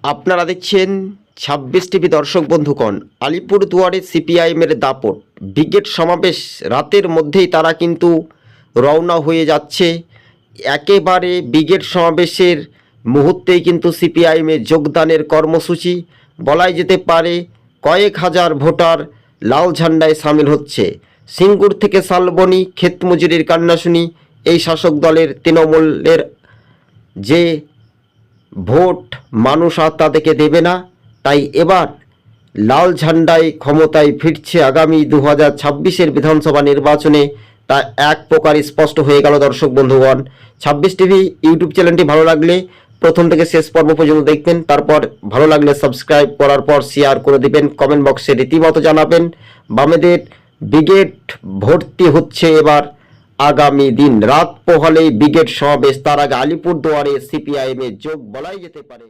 আপনারা দেখছেন ২৬ টিভি। দর্শক বন্ধুগণ, আলিপুরদুয়ারে সিপিআইএমের দাপট, ব্রিগেড সমাবেশ রাতের মধ্যেই তারা কিন্তু রওনা হয়ে যাচ্ছে। একেবারে ব্রিগেড সমাবেশের মুহূর্তেই কিন্তু সিপিআইএমের যোগদানের কর্মসূচি। বলাই যেতে পারে কয়েক হাজার ভোটার লাল ঝান্ডায় সামিল হচ্ছে। সিঙ্গুর থেকে শালবনী, ক্ষেতমজুরির কান্না শুনি এই শাসক দলের তৃণমূলের যে ভোট মানুষ আর তাদেরকে দেবে না, তাই এবার লাল ঝান্ডায় ক্ষমতায় ফিরছে আগামী 2026-এর বিধানসভা নির্বাচনে। তা এক প্রকার স্পষ্ট হয়ে গেল। দর্শক বন্ধুগণ, ২৬ টিভি ইউটিউব চ্যানেলটি ভালো লাগলে প্রথম থেকে শেষ পর্ব পর্যন্ত দেখবেন, তারপর ভালো লাগলে সাবস্ক্রাইব করার পর শেয়ার করে দিবেন, কমেন্ট বক্সে রীতিমতো জানাবেন। বামেদের ব্রিগেড ভর্তি হচ্ছে এবার আগামী দিন রাত পোহালেই ব্রিগেড সমাবেশ। তার আগে আলিপুরদুয়ারে সিপিআইএমের যোগ বলাই যেতে পারে।